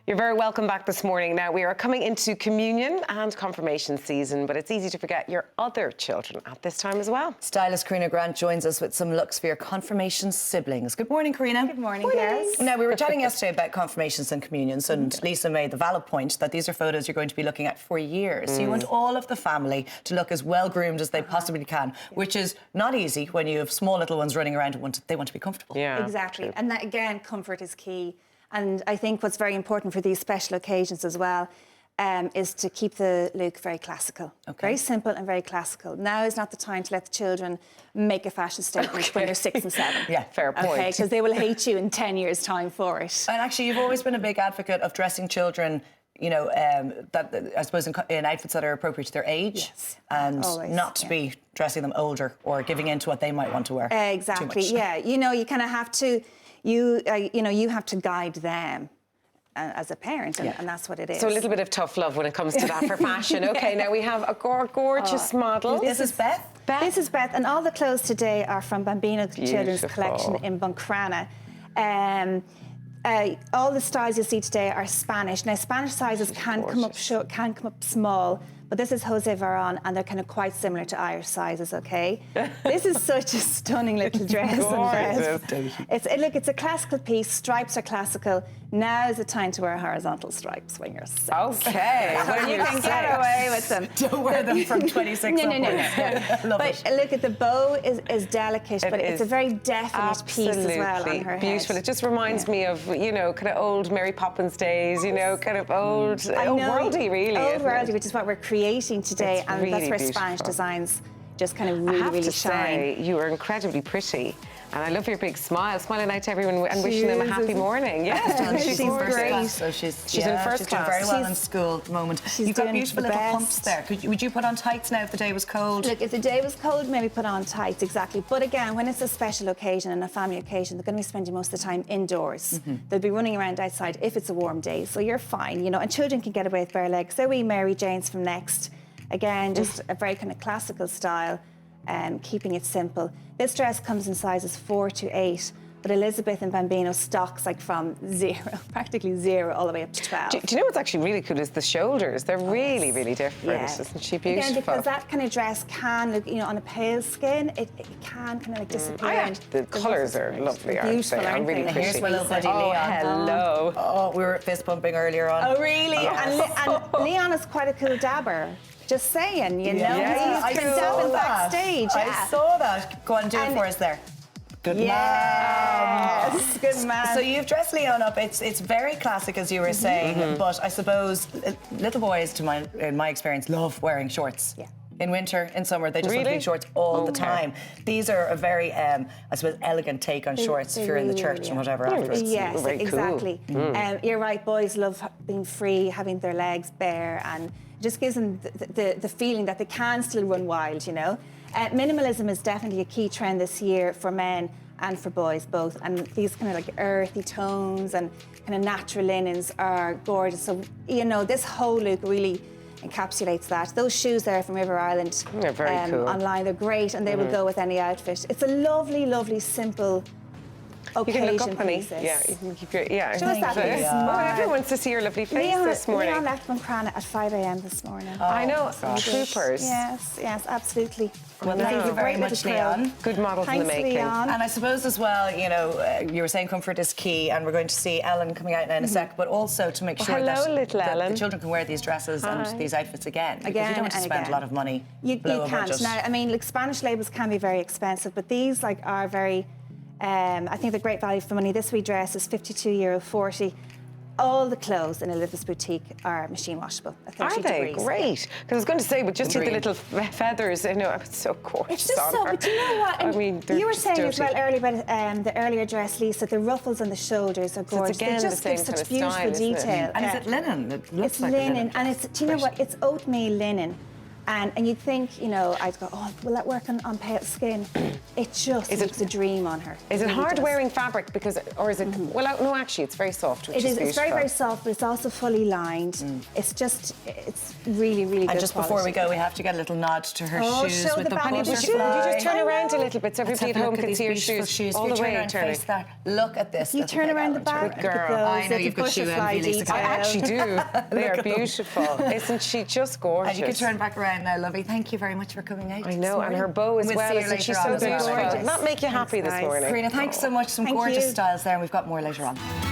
You're very welcome back this morning. Now, we are coming into communion and confirmation season, but it's easy to forget your other children at this time as well. Stylist Corina Grant joins us with some looks for your confirmation siblings. Good morning, Corina. Good morning, girls. Now, we were chatting yesterday about confirmations and communions, and Lisa made the valid point that these are photos you're going to be looking at for years. So you want all of the family to look as well-groomed as they possibly can, which is not easy when you have small little ones running around and they want to be comfortable. Yeah, exactly. true. And that, again, comfort is key. And I think what's very important for these special occasions as well is to keep the look very classical. Okay. Very simple and very classical. Now is not the time to let the children make a fashion statement when they're 6 and 7. Yeah, fair point. Okay, because they will hate you in 10 years' time for it. And actually, you've always been a big advocate of dressing children, you know, that I suppose in outfits that are appropriate to their age, yes, and always, not to be dressing them older or giving in to what they might want to wear. Exactly. Yeah. You know, you kind of have to. You have to guide them as a parent, and that's what it is. So a little bit of tough love when it comes to that for fashion. Okay, now we have a gorgeous model. This is Beth. This is Beth, and all the clothes today are from Bambino Children's Collection in Bankrana. All the styles you see today are Spanish. Now, Spanish sizes can come up short, can come up small, but this is Jose Varon, and they're kind of quite similar to Irish sizes, okay? This is such a stunning little dress. Look, it's a classical piece. Stripes are classical. Now is the time to wear horizontal stripes when you're 6. Okay. When you can get away with them. Don't wear them from 26 No. But look, at the bow is delicate, but it's a very definite piece as well on her beautiful. head. It just reminds me of, you know, kind of old Mary Poppins days, you know, kind of old worldy, really. Old worldy, which is what we're creating today, and really that's where beautiful. Spanish designs just kind of I have really to shine. say, you are incredibly pretty. And I love your big smile, smiling out to everyone and wishing them a happy morning. Yes, she's great. So she's in first she's class. doing very well in school at the moment. You've got beautiful little pumps there. Would you put on tights now if the day was cold? Look, if the day was cold, maybe put on tights, exactly. But again, when it's a special occasion and a family occasion, they're going to be spending most of the time indoors. They'll be running around outside if it's a warm day, so you're fine, you know. And children can get away with bare legs. So we Mary Jane's from Next. Again, just a very kind of classical style. Keeping it simple. This dress comes in sizes 4 to 8, but Elizabeth and Bambino stocks like from 0, practically 0, all the way up to 12. Do you know what's actually really cool is the shoulders? They're really different. Yeah. Isn't she beautiful? Again, because that kind of dress can look, you know, on a pale skin, it can kind of like disappear. The colours are lovely, aren't they? Aren't Really they? pretty. Here's my little buddy Oh, Leon. hello. Oh, we were fist bumping earlier on. Oh, really? And Leon is quite a cool dabber. Just saying, you know, Yeah, he's dabbing backstage. I saw that. Go on, do it for us there. Good man. Good man. So you've dressed Leon up. It's very classic, as you were saying, but I suppose little boys, in my experience, love wearing shorts. Yeah. In winter, in summer, they just want to be in shorts all the time. These are a very, I suppose, elegant take on shorts if you're in the church and whatever afterwards. Yes, Very cool. exactly. You're right, boys love being free, having their legs bare, and it just gives them the feeling that they can still run wild, you know. Minimalism is definitely a key trend this year for men and for boys both, and these kind of like earthy tones and kind of natural linens are gorgeous. So, you know, this whole look really encapsulates that. Those shoes there from River Island, they're very cool. Online, they're great, and they will go with any outfit. It's a lovely, simple occasion. You can look up, honey. pieces. Yeah, you can keep your Show us that big Oh, smile. everyone wants to see your lovely face this morning. Leon left Bankrana at 5 a.m. this morning. I know, troopers. Yes, absolutely. Well, thank you very much, Leon. Good model in the Thanks, making. Leon. And I suppose as well, you know, you were saying comfort is key, and we're going to see Ellen coming out now in a sec, but also to make sure hello, that little Ellen. the children can wear these dresses and these outfits again. Because you don't want to spend a lot of money. You blow a can't. budget. Now, I mean, like Spanish labels can be very expensive, but these like are very, I think they're great value for money. This wee dress is €52.40. All the clothes in Elizabeth's boutique are machine washable at 30 Are they? degrees. Great. Because I was going to say, but just see the little feathers, you know, it's so gorgeous. It's just so, but you know what? I mean, you were saying as well dirty. earlier about the earlier dress, Lisa, the ruffles on the shoulders are gorgeous. again they just the give same such kind of beautiful style, isn't it? detail. And is it linen? It looks It's like linen, linen. and it's, do you know what? It's oatmeal linen. And you'd think, you know, I'd go, oh, will that work on pale skin? It just looks a dream on her. Is it really hard does. wearing fabric because, or is it? Well, no, actually, it's very soft, which It is. beautiful. It's very, very soft, but it's also fully lined. It's just, it's really, really good. And just before we go, we have to get a little nod to her shoes show with the the back of the butterfly. shoe. You just turn around a little bit so Let's everybody at have a home look at can these see your beautiful shoes If all you the turn way. around, Turn face that. Look at this. You little turn big around the orange. back. Good girl. Look at I know those you've got shoe butterfly envy, Lisa. I detail. actually do. They're Look at them. beautiful. Isn't she just gorgeous? And you can turn back around now, lovey. Thank you very much for coming out. I know, and her bow as We'll well. see you Isn't she later so on as well. beautiful? Gorgeous. Did that make you happy Thanks, this guys. morning? Karina, thanks so much. Some Thank gorgeous you. styles there, and we've got more later on.